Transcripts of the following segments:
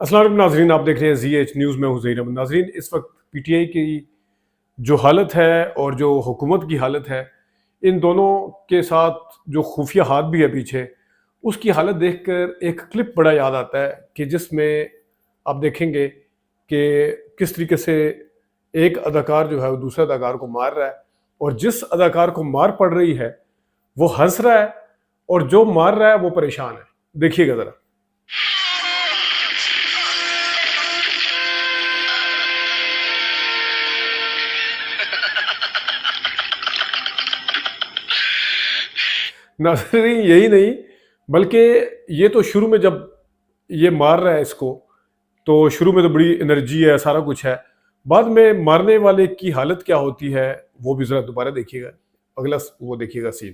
السلام علیکم ناظرین، آپ دیکھ رہے ہیں زی ایچ نیوز میں ہوں ظہیر احمد۔ ناظرین، اس وقت پی ٹی آئی کی جو حالت ہے اور جو حکومت کی حالت ہے، ان دونوں کے ساتھ جو خفیہ ہاتھ بھی ہے پیچھے، اس کی حالت دیکھ کر ایک کلپ بڑا یاد آتا ہے کہ جس میں آپ دیکھیں گے کہ کس طریقے سے ایک اداکار جو ہے وہ دوسرے اداکار کو مار رہا ہے، اور جس اداکار کو مار پڑ رہی ہے وہ ہنس رہا ہے اور جو مار رہا ہے وہ پریشان ہے۔ دیکھیے گا ذرا۔ ناظرین، یہی نہیں بلکہ یہ تو شروع میں جب یہ مار رہا ہے اس کو تو شروع میں تو بڑی انرجی ہے، سارا کچھ ہے، بعد میں مارنے والے کی حالت کیا ہوتی ہے وہ بھی ذرا دوبارہ دیکھیے گا، اگلا وہ دیکھیے گا سین۔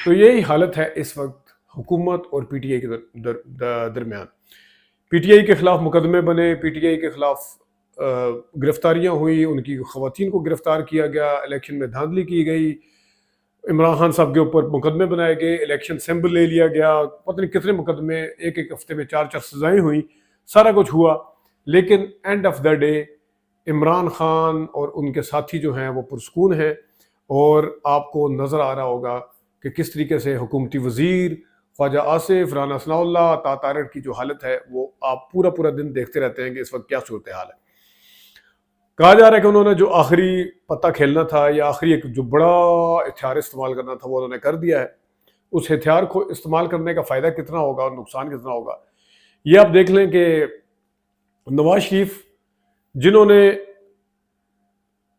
تو یہی حالت ہے اس وقت حکومت اور پی ٹی آئی کے درمیان۔ پی ٹی آئی کے خلاف مقدمے بنے، پی ٹی آئی کے خلاف گرفتاریاں ہوئی، ان کی خواتین کو گرفتار کیا گیا، الیکشن میں دھاندلی کی گئی، عمران خان صاحب کے اوپر مقدمے بنائے گئے، الیکشن سیمبل لے لیا گیا، پتہ نہیں کتنے مقدمے، ایک ایک ہفتے میں 4 سزائیں ہوئیں، سارا کچھ ہوا، لیکن and of the day Imran Khan اور ان کے ساتھی جو ہیں وہ پرسکون ہیں، اور آپ کو نظر آ رہا ہوگا کہ کس طریقے سے حکومتی وزیر خواجہ آصف، رانا ثناء اللہ، تارڑ کی جو حالت ہے وہ آپ پورا دن دیکھتے رہتے ہیں کہ اس وقت کیا صورتحال ہے۔ کہا جا رہا ہے کہ انہوں نے جو آخری پتہ کھیلنا تھا یا آخری ایک جو بڑا ہتھیار استعمال کرنا تھا وہ انہوں نے کر دیا ہے۔ اس ہتھیار کو استعمال کرنے کا فائدہ کتنا ہوگا اور نقصان کتنا ہوگا یہ آپ دیکھ لیں کہ نواز شریف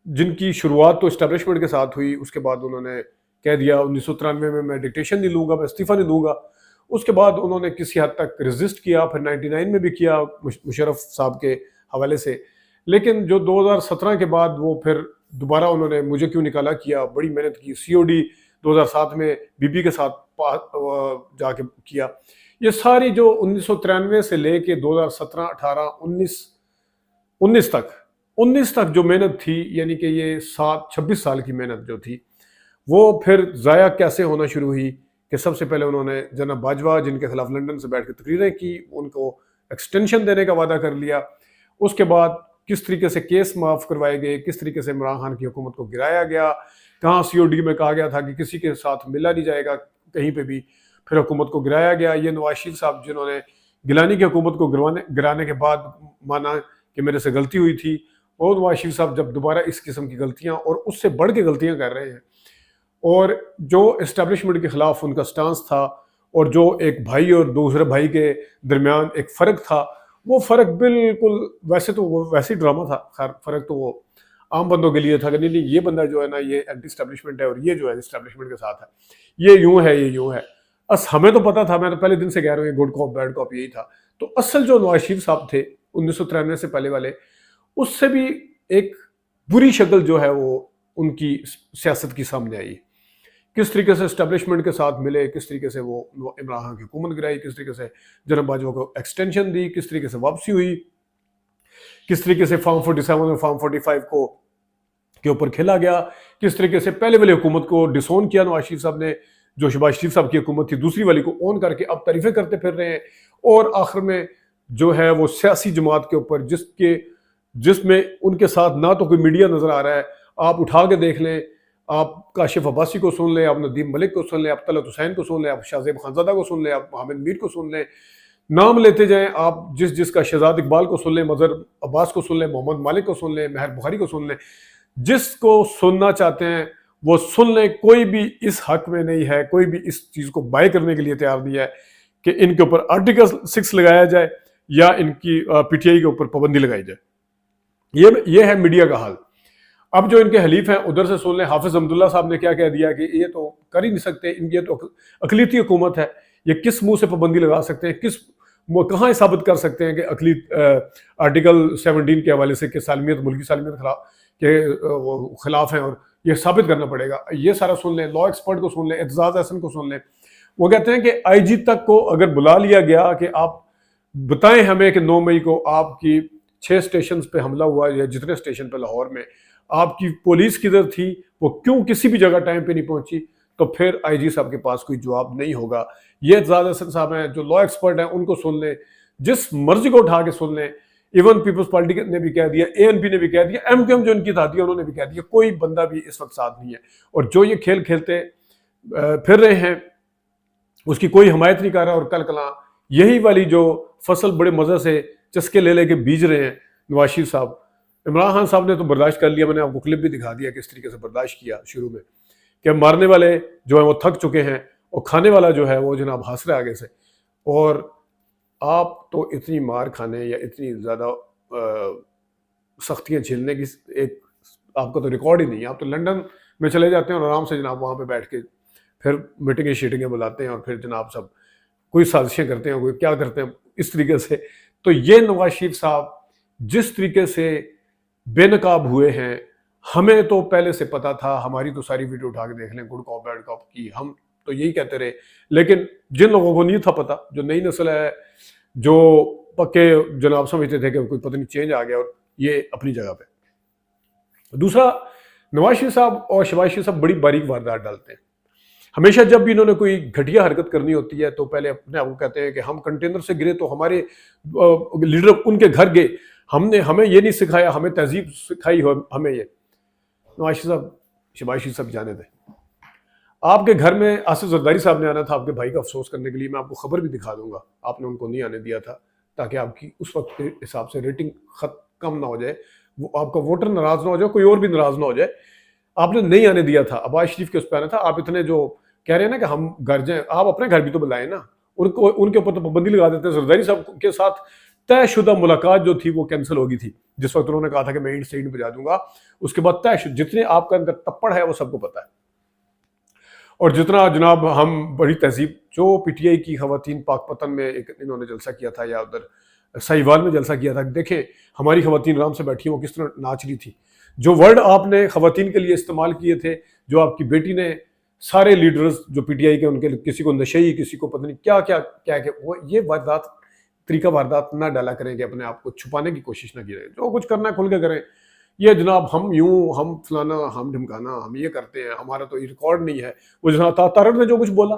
جن کی شروعات تو اسٹیبلشمنٹ کے ساتھ ہوئی، اس کے بعد انہوں نے کہہ دیا 1993 میں ڈکٹیشن نہیں لوں گا، میں استعفیٰ نہیں دوں گا، اس کے بعد انہوں نے کسی حد تک ریزسٹ کیا، پھر 99 میں بھی کیا مشرف صاحب کے حوالے سے، لیکن جو 2017 کے بعد وہ پھر دوبارہ انہوں نے مجھے کیوں نکالا کیا، بڑی محنت کی، سی او ڈی 2007 میں بی بی کے ساتھ جا کے کیا، یہ ساری جو 1993 سے لے کے 2017 18 19 تک جو محنت تھی، یعنی کہ یہ 26 سال کی محنت جو تھی، وہ پھر ضائع کیسے ہونا شروع ہوئی کہ سب سے پہلے انہوں نے جناب باجوہ جن کے خلاف لندن سے بیٹھ کے تقریریں کی، ان کو ایکسٹینشن دینے کا وعدہ کر لیا، اس کے بعد کس طریقے سے کیس معاف کروائے گئے، کس طریقے سے عمران خان کی حکومت کو گرایا گیا، کہاں سی او ڈی میں کہا گیا تھا کہ کسی کے ساتھ ملا نہیں جائے گا کہیں پہ بھی، پھر حکومت کو گرایا گیا۔ یہ نواز شریف صاحب جنہوں نے گیلانی کی حکومت کو گرانے کے بعد مانا کہ میرے سے غلطی ہوئی تھی، اور نواز شریف صاحب جب دوبارہ اس قسم کی غلطیاں اور اس سے بڑھ کے غلطیاں کر رہے ہیں، اور جو اسٹیبلشمنٹ کے خلاف ان کا سٹانس تھا، اور جو ایک بھائی اور دوسرے بھائی کے درمیان ایک فرق تھا، وہ فرق بالکل ویسے ڈرامہ تھا، خیر فرق تو وہ عام بندوں کے لیے تھا کہ نہیں یہ بندہ جو ہے نا یہ اینٹی اسٹیبلشمنٹ ہے اور یہ جو ہے اسٹیبلشمنٹ کے ساتھ ہے، یہ یوں ہے، یہ یوں ہے۔ ہمیں تو پتا تھا، میں تو پہلے دن سے کہہ رہا ہوں یہ گڈ کاپ بیڈ کاپ یہی تھا۔ تو اصل جو نواز شریف صاحب تھے 1993 سے پہلے والے، اس سے بھی ایک بری شکل جو ہے وہ ان کی سیاست کی سامنے آئی، کس طریقے سے اسٹیبلشمنٹ کے ساتھ ملے، کس طریقے سے وہ عمران خان کی حکومت گرائی، کس طریقے سے جناب باجوہ کو ایکسٹینشن دی، کس طریقے سے واپسی ہوئی، کس طریقے سے فارم 47 اور فارم 45 کے اوپر کھیلا گیا، کس طریقے سے پہلے والی حکومت کو ڈسون کیا نواز شریف صاحب نے، جو شہباز شریف صاحب کی حکومت تھی، دوسری والی کو اون کر کے اب تعریفیں کرتے پھر رہے ہیں، اور آخر میں جو ہے وہ سیاسی جماعت کے اوپر جس میں ان کے ساتھ نہ تو کوئی میڈیا نظر آ رہا ہے، آپ اٹھا کے دیکھ لیں، آپ کاشف عباسی کو سن لیں، آپ ندیم ملک کو سن لیں، آپ طلعت حسین کو سن لیں، آپ شاہ زیب خانزادہ کو سن لیں، آپ حامد میر کو سن لیں، نام لیتے جائیں، آپ جس کا شہزاد اقبال کو سن لیں، مظہر عباس کو سن لیں، محمد مالک کو سن لیں، مہر بخاری کو سن لیں، جس کو سننا چاہتے ہیں وہ سن لیں، کوئی بھی اس حق میں نہیں ہے، کوئی بھی اس چیز کو بائی کرنے کے لیے تیار نہیں ہے کہ ان کے اوپر آرٹیکل 6 لگایا جائے یا ان کی پی ٹی آئی کے اوپر پابندی لگائی جائے۔ یہ ہے میڈیا کا حال۔ اب جو ان کے حلیف ہیں ادھر سے سن لیں، حافظ عبداللہ صاحب نے کیا کہہ دیا کہ یہ تو کر ہی نہیں سکتے، یہ تو اقلیتی حکومت ہے، یہ کس منہ سے پابندی لگا سکتے ہیں، کہاں ثابت کر سکتے ہیں کہ اقلیت آرٹیکل 17 کے حوالے سے کہ سالمیت، ملکی سالمیت کے خلاف ہیں، اور یہ ثابت کرنا پڑے گا۔ یہ سارا سن لیں، لا ایکسپرٹ کو سن لیں، اعتزاز احسن کو سن لیں، وہ کہتے ہیں کہ آئی جی تک کو اگر بلا لیا گیا کہ آپ بتائیں ہمیں کہ 9 مئی کو آپ کی 6 اسٹیشنز پہ حملہ ہوا، یا جتنے اسٹیشن پہ لاہور میں آپ کی پولیس کدھر تھی، وہ کیوں کسی بھی جگہ ٹائم پہ نہیں پہنچی، تو پھر آئی جی صاحب کے پاس کوئی جواب نہیں ہوگا۔ یہ زیادہ حسن صاحب ہیں جو لا ایکسپرٹ ہیں، ان کو سن لیں، جس مرضی کو اٹھا کے سن لیں۔ ایون پیپلز پارٹی نے بھی کہہ دیا، اے این پی نے بھی کہہ دیا، ایم کیو ایم جو ان کی اتحادی ہے انہوں نے بھی کہہ دیا، کوئی بندہ بھی اس وقت ساتھ نہیں ہے۔ اور جو یہ کھیل کھیلتے پھر رہے ہیں اس کی کوئی حمایت نہیں کر رہا، اور کل کلاں یہی والی جو فصل بڑے مزے سے چسکے لے لے کے بیج رہے ہیں نواز شریف صاحب۔ عمران خان صاحب نے تو برداشت کر لیا، میں نے آپ کو کلپ بھی دکھا دیا کس طریقے سے برداشت کیا شروع میں، کہ مارنے والے جو ہیں وہ تھک چکے ہیں اور کھانے والا جو ہے وہ جناب ہنس رہا ہے آگے سے۔ اور آپ تو اتنی مار کھانے یا اتنی زیادہ سختیاں جھیلنے کی ایک آپ کا تو ریکارڈ ہی نہیں ہے۔ آپ تو لنڈن میں چلے جاتے ہیں اور آرام سے جناب وہاں پہ بیٹھ کے پھر میٹنگیں شیٹنگیں بلاتے ہیں اور پھر جناب سب کوئی سازشیں کرتے ہیں، کوئی کیا کرتے ہیں اس طریقے سے۔ تو یہ نواز شریف صاحب جس طریقے سے بے نقاب ہوئے ہیں، ہمیں تو پہلے سے پتا تھا، ہماری تو ساری ویڈیو اٹھا کے دیکھ لیں گڈ کاپ بیڈ کاپ کی، ہم تو یہی کہتے رہے۔ لیکن جن لوگوں کو نہیں تھا پتا، جو نئی نسل ہے، جو پکے جناب سمجھتے تھے کہ کوئی پتہ نہیں چینج آ گیا، اور یہ اپنی جگہ پہ۔ دوسرا، نواز شریف صاحب اور شہباز شریف صاحب بڑی باریک واردات ڈالتے ہیں۔ ہمیشہ جب بھی انہوں نے کوئی گھٹیا حرکت کرنی ہوتی ہے تو پہلے اپنے آپ کو کہتے ہیں کہ ہم کنٹینر سے گرے تو ہمارے لیڈر ان کے گھر گئے، ہمیں یہ نہیں سکھایا، ہمیں تہذیب سکھائی ہو ہمیں یہ۔ نواز شریف صاحب، شہباز شریف صاحب جانے دیں، آپ کے گھر میں آصف زرداری صاحب نے آنا تھا آپ کے بھائی کا افسوس کرنے کے لیے، میں آپ کو خبر بھی دکھا دوں گا، آپ نے ان کو نہیں آنے دیا تھا تاکہ آپ کی اس وقت کے حساب سے ریٹنگ کم نہ ہو جائے، وہ آپ کا ووٹر ناراض نہ ہو جائے، کوئی اور بھی ناراض نہ ہو جائے۔ آپ نے نہیں آنے دیا تھا، عباس شریف کے اس پہ آنا تھا۔ آپ اتنے جو کہہ رہے ہیں نا کہ ہم گھر جائیں، آپ اپنے گھر بھی تو بلائیں نا، ان کے اوپر تو پابندی لگا دیتے ہیں۔ زرداری صاحب کے ساتھ طے شدہ ملاقات جو تھی وہ کینسل ہو گئی تھی، جس وقت انہوں نے کہا تھا کہ میں اینڈ سٹیٹ بجا دوں گا۔ اس کے بعد طے جتنے آپ کا اندر تپڑ ہے وہ سب کو پتا ہے، اور جتنا جناب ہم بڑی تہذیب، جو پی ٹی آئی کی خواتین پاک پتن میں ایک انہوں نے جلسہ کیا تھا یا ادھر سہیوال میں جلسہ کیا تھا، دیکھیں ہماری خواتین آرام سے بیٹھی ہیں، وہ کس طرح ناچ رہی تھی۔ جو ورڈ آپ نے خواتین کے لیے استعمال کیے تھے، جو آپ کی بیٹی نے، سارے لیڈرز جو پی ٹی آئی کے، ان کے کسی کو نشئی، کسی کو پتہ نہیں کیا کیا کیا کہ وہ یہ واردات، طریقہ واردات نہ ڈالا کریں کہ اپنے آپ کو چھپانے کی کوشش نہ کی رہے۔ جو کچھ کرنا ہے کھل کے کریں۔ یہ جناب ہم یوں، ہم فلانا، ہم ڈھمکانا، ہم یہ کرتے ہیں، ہمارا تو یہ ریکارڈ نہیں ہے۔ وہ جناب تارڑ نے جو کچھ بولا،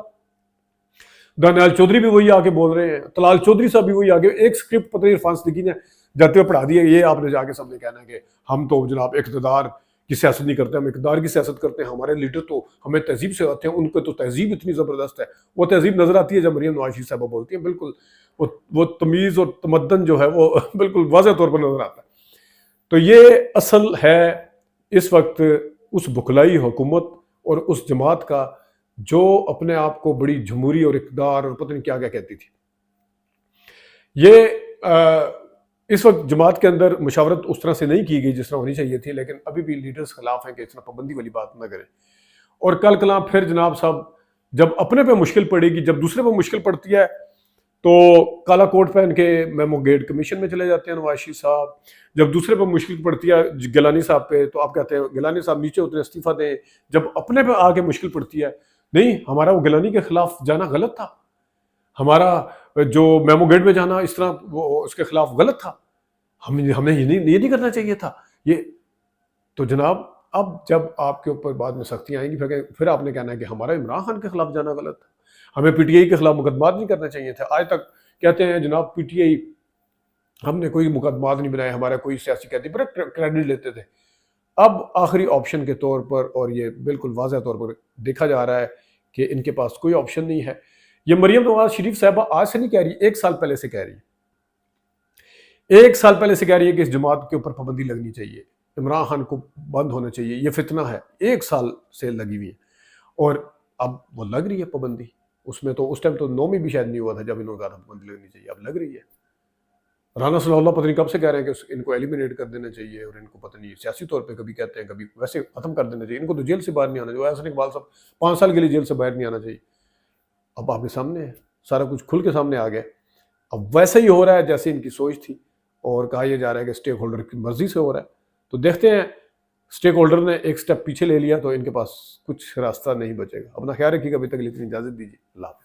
دانیال چودھری بھی وہی آگے بول رہے ہیں، طلال چودھری صاحب بھی وہی آگے، ایک سکرپٹ پتہ نہیں عرفان صدیقی نے جاتے ہوئے پڑھا دی ہے، یہ آپ نے جا کے سب نے کہنا ہے کہ ہم تو جناب اقتدار کی سیاست نہیں کرتے، ہم اقتدار کی سیاست کرتے ہیں، ہمارے لیڈر تو ہمیں تہذیب سے آتے ہیں، ان کو تو تہذیب اتنی زبردست ہے۔ وہ تہذیب نظر آتی ہے جب مریم نواز شریف صاحبہ بولتی ہیں، بالکل وہ تمیز اور تمدن جو ہے وہ بالکل واضح طور پر نظر آتا ہے۔ تو یہ اصل ہے اس وقت اس بکلائی حکومت اور اس جماعت کا جو اپنے آپ کو بڑی جمہوری اور اقتدار اور پتہ نہیں کیا کیا کہتی تھی۔ یہ اس وقت جماعت کے اندر مشاورت اس طرح سے نہیں کی گئی جس طرح ہونی چاہیے تھی، لیکن ابھی بھی لیڈرز خلاف ہیں کہ اس طرح پابندی والی بات نہ کریں۔ اور کل کلاں پھر جناب صاحب جب اپنے پہ مشکل پڑے گی، جب دوسرے پہ مشکل پڑتی ہے تو کالا کوٹ پہن کے میمو گیٹ کمیشن میں چلے جاتے ہیں نواز شریف صاحب۔ جب دوسرے پہ مشکل پڑتی ہے گیلانی صاحب پہ تو آپ کہتے ہیں گیلانی صاحب نیچے اترے، استعفیٰ دیں۔ جب اپنے پہ آ کے مشکل پڑتی ہے، نہیں ہمارا وہ گیلانی کے خلاف جانا غلط تھا، ہمارا جو میمو گیٹ میں جانا اس طرح وہ اس کے خلاف غلط تھا، ہمیں یہ نہیں کرنا چاہیے تھا یہ۔ تو جناب اب جب آپ کے اوپر بعد میں سختیاں آئیں گی پھر آپ نے کہنا ہے کہ ہمارا عمران خان کے خلاف جانا غلط تھا، ہمیں پی ٹی آئی کے خلاف مقدمات نہیں کرنا چاہیے تھے۔ آج تک کہتے ہیں جناب پی ٹی آئی ہم نے کوئی مقدمات نہیں بنائے، ہمارا کوئی سیاسی قیدی پر کریڈٹ لیتے تھے۔ اب آخری آپشن کے طور پر، اور یہ بالکل واضح طور پر دیکھا جا رہا ہے کہ ان کے پاس کوئی آپشن نہیں ہے۔ یہ مریم نواز شریف صاحبہ آج سے نہیں کہہ رہی، ایک سال پہلے سے کہہ رہی ہے، ایک سال پہلے سے کہہ رہی ہے کہ اس جماعت کے اوپر پابندی لگنی چاہیے، عمران خان کو بند ہونا چاہیے، یہ فتنہ ہے، ایک سال سے لگی ہوئی ہے۔ اور اب وہ لگ رہی ہے پابندی، اس میں تو اس ٹائم تو 9 میں بھی شاید نہیں ہوا تھا جب انہوں نے کہا تھا پابندی لگنی چاہیے، اب لگ رہی ہے۔ رانا صلی اللہ پتہ نہیں کب سے کہہ رہے ہیں کہ ان کو ایلیمینیٹ کر دینا چاہیے، اور ان کو پتہ نہیں سیاسی طور پہ کبھی کہتے ہیں کبھی ویسے ختم کر دینا چاہیے، ان کو تو جیل سے باہر نہیں آنا چاہیے۔ احسن اقبال صاحب 5 سال کے لیے جیل سے باہر نہیں آنا چاہیے۔ اب آپ کے سامنے ہے، سارا کچھ کھل کے سامنے آ گیا۔ اب ویسے ہی ہو رہا ہے جیسے ان کی سوچ تھی، اور کہا یہ جا رہا ہے کہ اسٹیک ہولڈر کی مرضی سے ہو رہا ہے۔ تو دیکھتے ہیں، اسٹیک ہولڈر نے ایک سٹیپ پیچھے لے لیا تو ان کے پاس کچھ راستہ نہیں بچے گا۔ اپنا خیال رکھیے گا، ابھی تک کے لیے اتنی اجازت دیجیے، اللہ حافظ۔